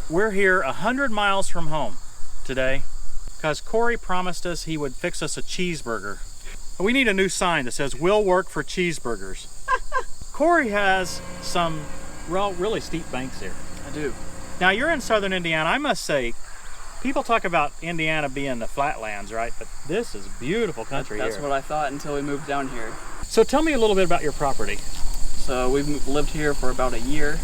We're here 100 miles from home today because Cory promised us he would fix us a cheeseburger. We need a new sign that says, "Will work for cheeseburgers." Cory has some really steep banks here. I do. Now you're in southern Indiana. I must say, people talk about Indiana being the flatlands, right? But this is beautiful country That's here. what I thought until we moved down here. So tell me a little bit about your property. So we've lived here for about a year.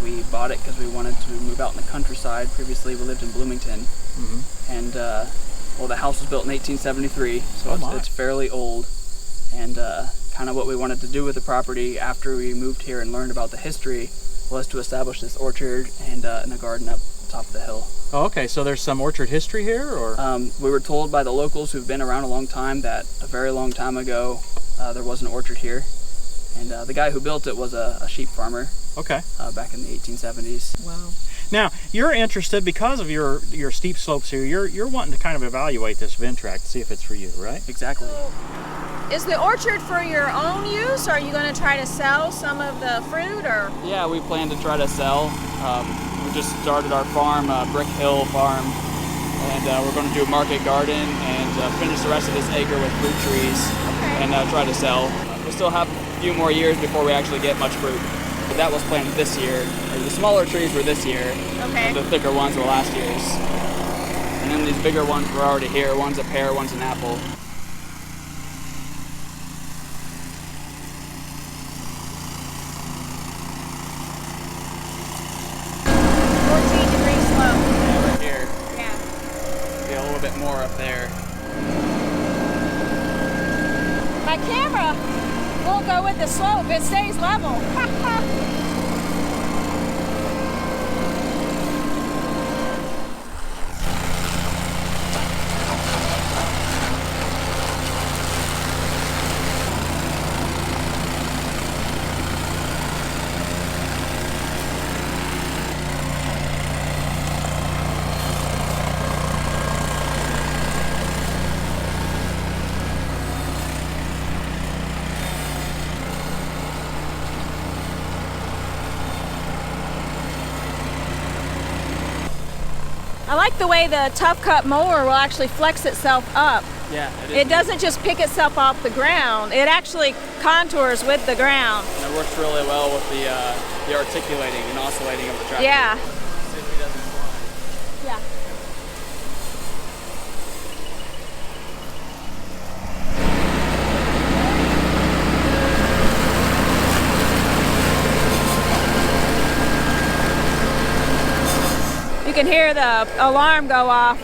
We bought it because we wanted to move out in the countryside. Previously we lived in Bloomington. And well, the house was built in 1873, so it's fairly old. And kind of what we wanted to do with the property after we moved here and learned about the history was to establish this orchard and a garden up top of the hill. Oh, okay, so there's some orchard history here, or? We were told by the locals who've been around a long time that a very long time ago there was an orchard here. And the guy who built it was a sheep farmer. Okay. Back in the 1870s. Wow. Now, you're interested because of your steep slopes here. You're wanting to kind of evaluate this Ventrac to see if it's for you, right? Exactly. Is the orchard for your own use, or are you going to try to sell some of the fruit, or? Yeah, we plan to try to sell. We just started our farm, Brick Hill Farm, and we're going to do a market garden and finish the rest of this acre with fruit trees and try to sell. We still have a few more years before we actually get much fruit. But that was planted this year. The smaller trees were this year, and the thicker ones were last year's. And then these bigger ones were already here. One's a pear, one's an apple. More up there. My camera won't go with the slope, it stays level. I like the way the tough cut mower will actually flex itself up. Yeah, it doesn't just pick itself off the ground. It actually contours with the ground. And it works really well with the articulating and oscillating of the tractor. Yeah. See if he doesn't slide. Yeah. You can hear the alarm go off.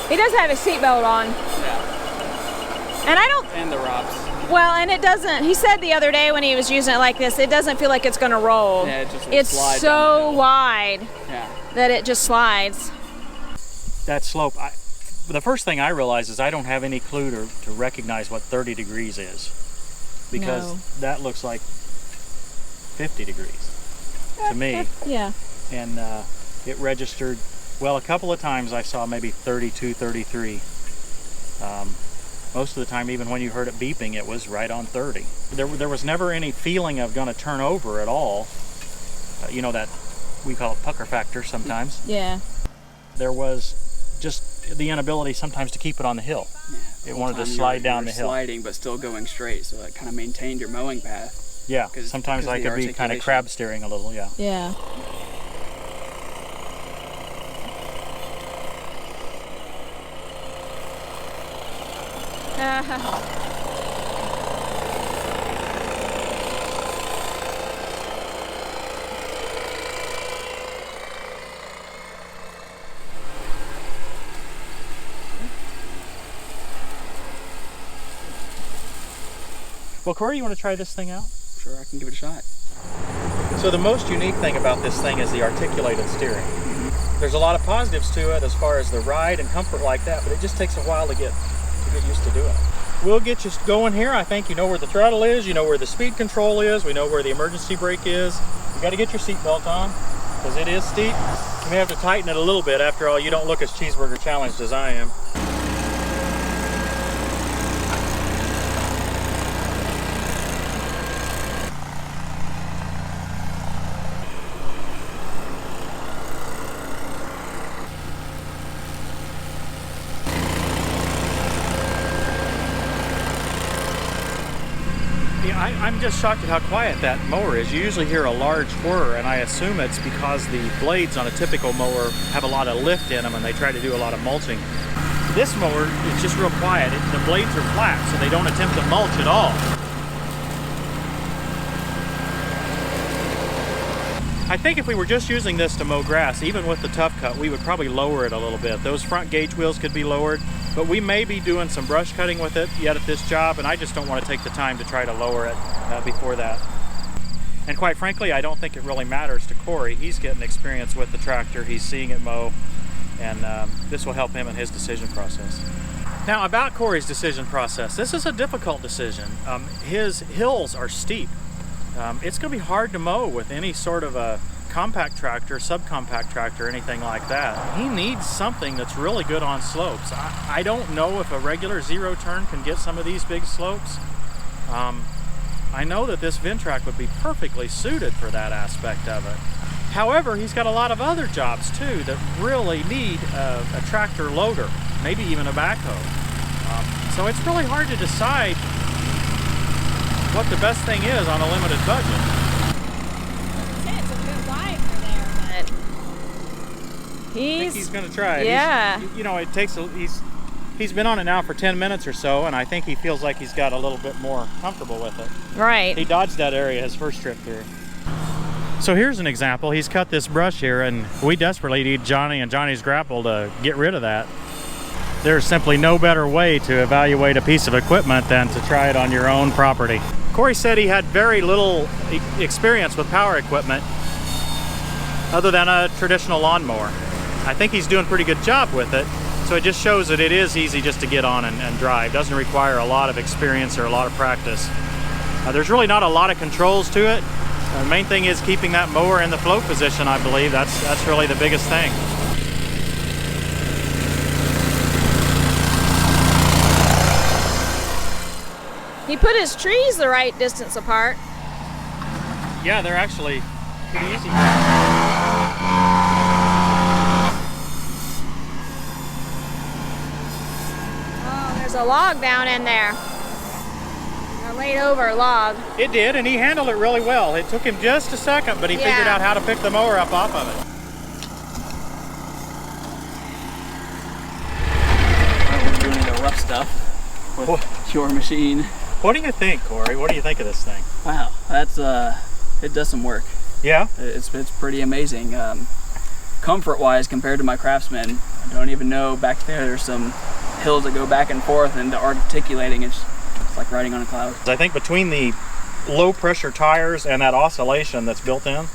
He does have his seatbelt on. Yeah. And I don't... And the ROPS. Well, and it doesn't... He said the other day when he was using it like this, it doesn't feel like it's going to roll. Yeah, it just it's slide so wide that it just slides. That slope, the first thing I realize is I don't have any clue to recognize what 30 degrees is. Because that looks like 50 degrees to me. Yeah. And it registered... Well, a couple of times I saw maybe 32, 33. Most of the time, even when you heard it beeping, it was right on 30. There was never any feeling of going to turn over at all. You know, that we call it pucker factor sometimes. Yeah. There was just the inability sometimes to keep it on the hill. Yeah, it wanted to slide down the hill. Sliding, but still going straight, so it kind of maintained your mowing path. Yeah, sometimes I could be kind of crab steering a little, yeah. Yeah. Well, Cory, you want to try this thing out? Sure, I can give it a shot. So the most unique thing about this thing is the articulated steering. There's a lot of positives to it as far as the ride and comfort like that, but it just takes a while to get used to doing it. We'll get you going here. I think you know where the throttle is, you know where the speed control is, we know where the emergency brake is. You got to get your seatbelt on because it is steep. You may have to tighten it a little bit. After all, you don't look as cheeseburger challenged as I am. I'm just shocked at how quiet that mower is. You usually hear a large whir, and I assume it's because the blades on a typical mower have a lot of lift in them and they try to do a lot of mulching. This mower is just real quiet. The blades are flat, so they don't attempt to mulch at all. I think if we were just using this to mow grass, even with the tough cut, we would probably lower it a little bit. Those front gauge wheels could be lowered, but we may be doing some brush cutting with it yet at this job, and I just don't want to take the time to try to lower it before that. And quite frankly, I don't think it really matters to Cory. He's getting experience with the tractor, he's seeing it mow, and this will help him in his decision process. Now about Cory's decision process, this is a difficult decision. His hills are steep. It's going to be hard to mow with any sort of a compact tractor, subcompact tractor, anything like that. He needs something that's really good on slopes. I don't know if a regular zero turn can get some of these big slopes. I know that this Ventrac would be perfectly suited for that aspect of it. However, he's got a lot of other jobs too that really need a tractor loader, maybe even a backhoe. So it's really hard to decide what the best thing is on a limited budget. It's a good ride for there, but I think he's going to try it. Yeah. You know, it takes he's been on it now for 10 minutes or so, and I think he feels like he's got a little bit more comfortable with it. Right. He dodged that area his first trip through. So here's an example. He's cut this brush here, and we desperately need Johnny and Johnny's grapple to get rid of that. There's simply no better way to evaluate a piece of equipment than to try it on your own property. Cory said he had very little experience with power equipment other than a traditional lawnmower. I think he's doing a pretty good job with it, so it just shows that it is easy just to get on and drive. Doesn't require a lot of experience or a lot of practice. There's really not a lot of controls to it. The main thing is keeping that mower in the float position, I believe. That's really the biggest thing. He put his trees the right distance apart. Yeah, they're actually pretty easy. Oh, there's a log down in there. A laid over log. It did, and he handled it really well. It took him just a second, but he figured out how to pick the mower up off of it. We're doing the rough stuff with your machine. What do you think, Cory? What do you think of this thing? Wow, that's it does some work. Yeah? It's pretty amazing. Comfort-wise, compared to my Craftsman, I don't even know back there's some hills that go back and forth, and the articulating it's like riding on a cloud. I think between the low pressure tires and that oscillation that's built in,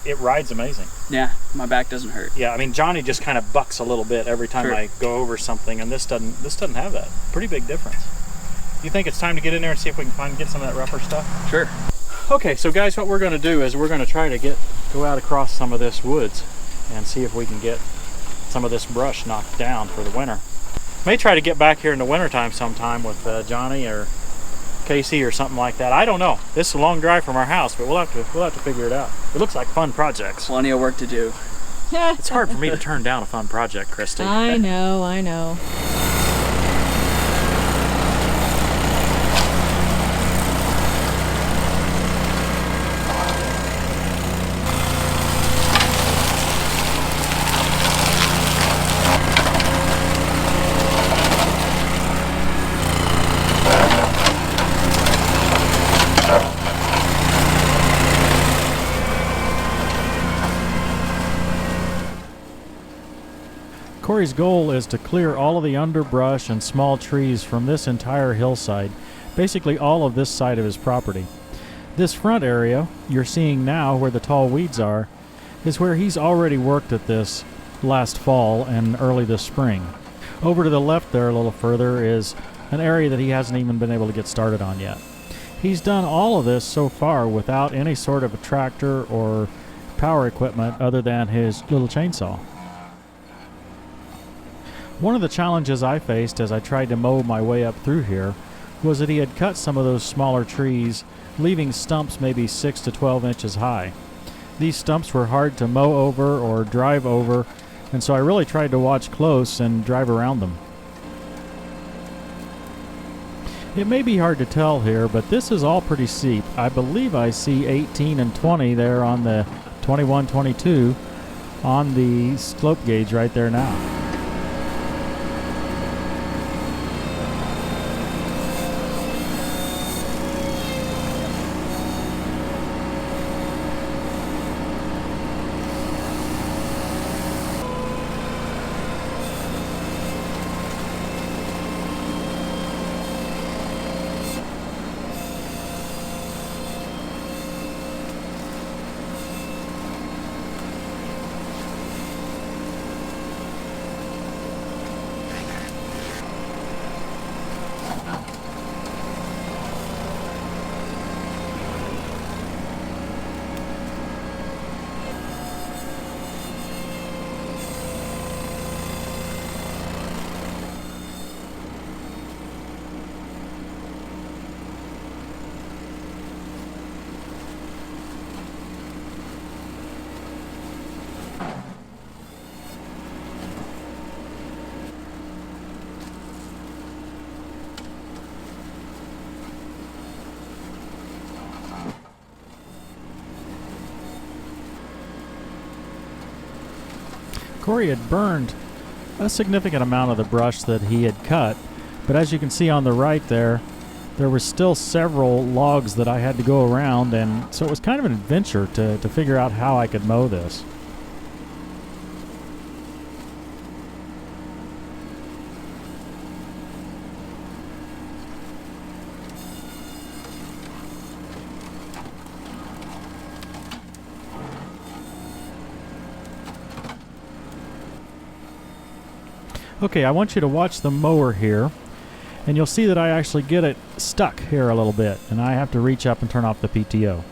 it rides amazing. Yeah, my back doesn't hurt. Yeah, I mean Johnny just kind of bucks a little bit every time I go over something, and this doesn't have that. Pretty big difference. You think it's time to get in there and see if we can get some of that rougher stuff? Sure. Okay, so guys, what we're going to do is we're going to try to go out across some of this woods and see if we can get some of this brush knocked down for the winter. May try to get back here in the wintertime sometime with Johnny or Casey or something like that. I don't know. This is a long drive from our house, but we'll have to figure it out. It looks like fun projects. Plenty of work to do. It's hard for me to turn down a fun project, Christy. I know. Cory's goal is to clear all of the underbrush and small trees from this entire hillside, basically all of this side of his property. This front area you're seeing now where the tall weeds are, is where he's already worked at this last fall and early this spring. Over to the left there a little further is an area that he hasn't even been able to get started on yet. He's done all of this so far without any sort of a tractor or power equipment other than his little chainsaw. One of the challenges I faced as I tried to mow my way up through here was that he had cut some of those smaller trees, leaving stumps maybe 6 to 12 inches high. These stumps were hard to mow over or drive over, and so I really tried to watch close and drive around them. It may be hard to tell here, but this is all pretty steep. I believe I see 18 and 20 there on the 21-22 on the slope gauge right there now. Cory had burned a significant amount of the brush that he had cut, but as you can see on the right there were still several logs that I had to go around, and so it was kind of an adventure to figure out how I could mow this. Okay, I want you to watch the mower here, and you'll see that I actually get it stuck here a little bit, and I have to reach up and turn off the PTO.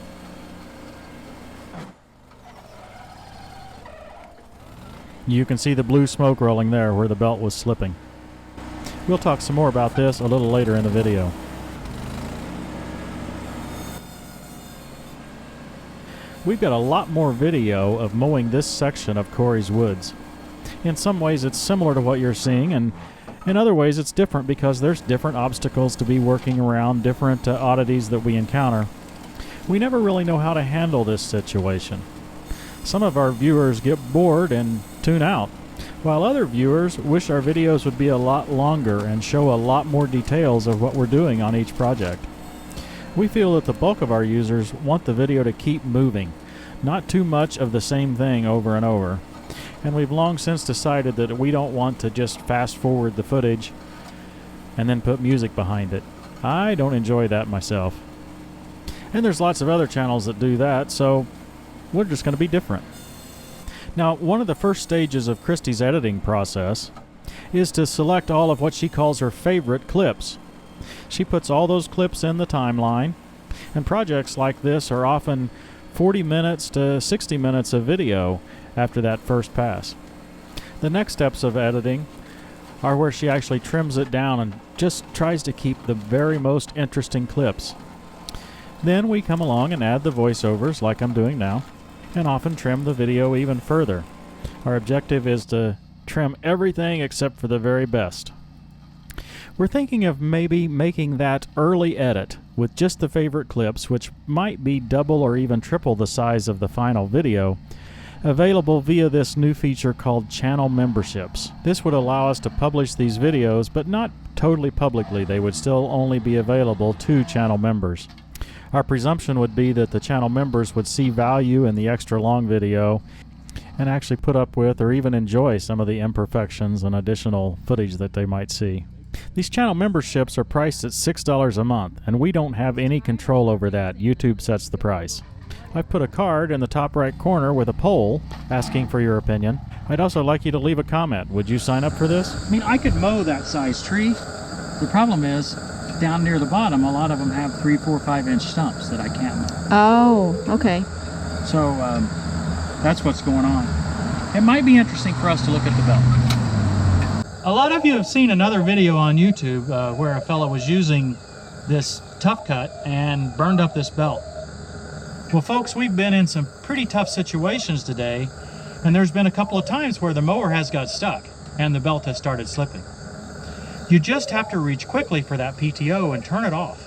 You can see the blue smoke rolling there where the belt was slipping. We'll talk some more about this a little later in the video. We've got a lot more video of mowing this section of Cory's woods. In some ways it's similar to what you're seeing, and in other ways it's different because there's different obstacles to be working around, different oddities that we encounter. We never really know how to handle this situation. Some of our viewers get bored and tune out, while other viewers wish our videos would be a lot longer and show a lot more details of what we're doing on each project. We feel that the bulk of our users want the video to keep moving, not too much of the same thing over and over. And we've long since decided that we don't want to just fast forward the footage and then put music behind it. I don't enjoy that myself. And there's lots of other channels that do that, so we're just going to be different. Now, one of the first stages of Christy's editing process is to select all of what she calls her favorite clips. She puts all those clips in the timeline, and projects like this are often 40 minutes to 60 minutes of video after that first pass. The next steps of editing are where she actually trims it down and just tries to keep the very most interesting clips. Then we come along and add the voiceovers like I'm doing now, and often trim the video even further. Our objective is to trim everything except for the very best. We're thinking of maybe making that early edit with just the favorite clips, which might be double or even triple the size of the final video, available via this new feature called channel memberships. This would allow us to publish these videos, but not totally publicly. They would still only be available to channel members. Our presumption would be that the channel members would see value in the extra long video and actually put up with or even enjoy some of the imperfections and additional footage that they might see. These channel memberships are priced at $6 a month, and we don't have any control over that. YouTube sets the price. I've put a card in the top right corner with a poll asking for your opinion. I'd also like you to leave a comment. Would you sign up for this? I mean, I could mow that size tree. The problem is, down near the bottom, a lot of them have 3, 4, 5-inch stumps that I can't mow. Oh, okay. So that's what's going on. It might be interesting for us to look at the belt. A lot of you have seen another video on YouTube where a fellow was using this tough cut and burned up this belt. Well, folks, we've been in some pretty tough situations today, and there's been a couple of times where the mower has got stuck and the belt has started slipping. You just have to reach quickly for that PTO and turn it off.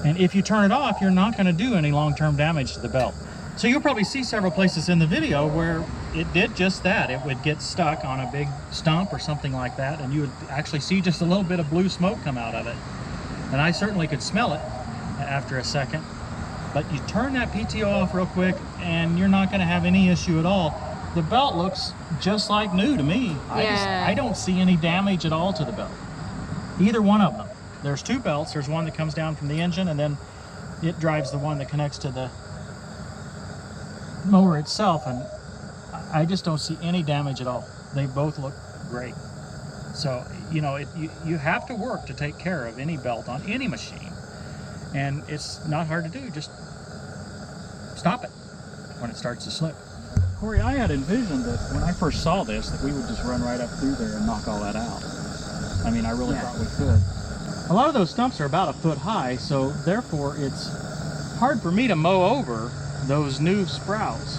And if you turn it off, you're not going to do any long-term damage to the belt. So you'll probably see several places in the video where it did just that. It would get stuck on a big stump or something like that, and you would actually see just a little bit of blue smoke come out of it. And I certainly could smell it after a second. But you turn that PTO off real quick and you're not going to have any issue at all. The belt looks just like new to me. I don't see any damage at all to the belt. Either one of them. There's two belts. There's one that comes down from the engine, and then it drives the one that connects to the mower itself, and I just don't see any damage at all. They both look great. So, you know, you have to work to take care of any belt on any machine, and it's not hard to do. Just stop it when it starts to slip. Cory, I had envisioned that when I first saw this, that we would just run right up through there and knock all that out. I mean, I really thought we could. A lot of those stumps are about 1 foot high, so therefore it's hard for me to mow over those new sprouts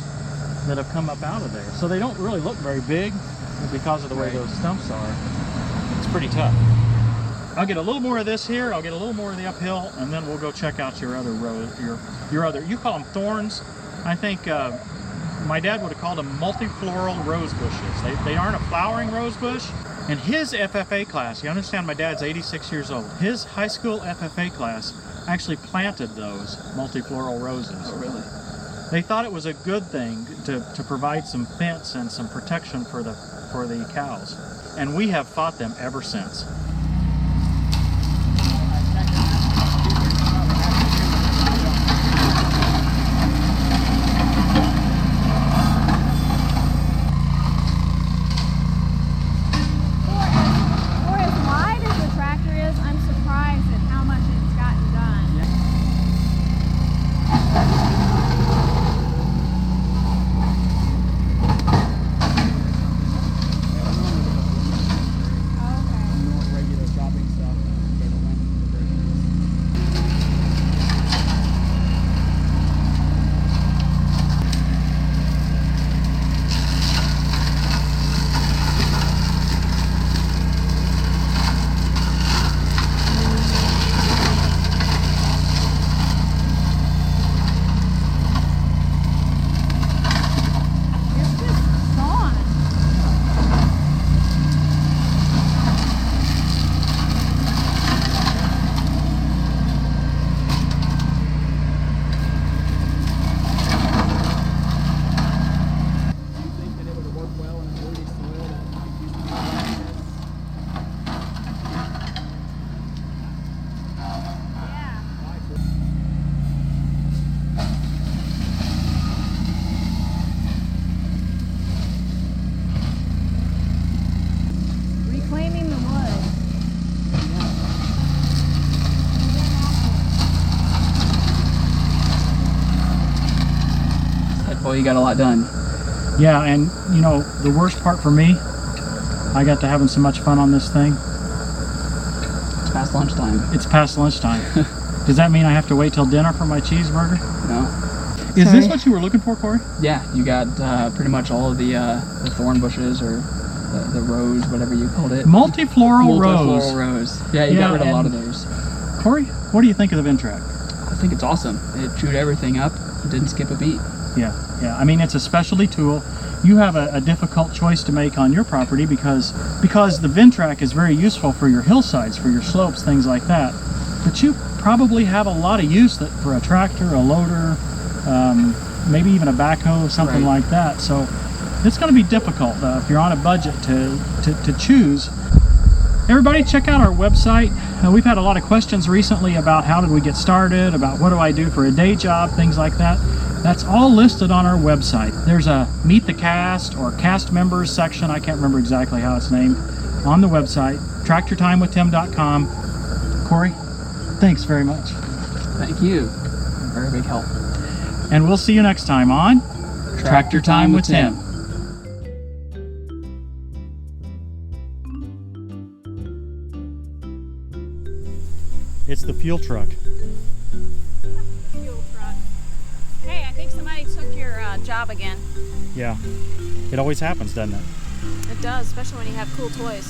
that have come up out of there. So they don't really look very big because of the way those stumps are. It's pretty tough. I'll get a little more of this here, I'll get a little more of the uphill, and then we'll go check out your other row, your other, you call them thorns. I think my dad would have called them multifloral rose bushes. They aren't a flowering rose bush. And his FFA class, you understand my dad's 86 years old, his high school FFA class actually planted those multifloral roses. Oh, really? They thought it was a good thing to provide some fence and some protection for the cows. And we have fought them ever since. Well, you got a lot done. Yeah, and you know, the worst part for me, I got to having so much fun on this thing. It's past lunchtime. It's past lunchtime. Does that mean I have to wait till dinner for my cheeseburger? No. Is this what you were looking for, Cory? Yeah, you got pretty much all of the thorn bushes, or the rose, whatever you called it. Multifloral rose. Multifloral rose. Yeah, you got rid of a lot of those. Cory, what do you think of the Ventrac? I think it's awesome. It chewed everything up. It didn't skip a beat. Yeah. I mean, it's a specialty tool. You have a difficult choice to make on your property because the Ventrac is very useful for your hillsides, for your slopes, things like that. But you probably have a lot of use for a tractor, a loader, maybe even a backhoe, something like that. So it's going to be difficult if you're on a budget to choose. Everybody, check out our website. We've had a lot of questions recently about how did we get started, about what do I do for a day job, things like that. That's all listed on our website. There's a Meet the Cast or Cast Members section, I can't remember exactly how it's named, on the website, tractortimewithtim.com. Cory, thanks very much. Thank you. Very big help. And we'll see you next time on Tractor Time with Tim. It's the fuel truck. Fuel truck. Hey, I think somebody took your job again. Yeah, it always happens, doesn't it? It does, especially when you have cool toys.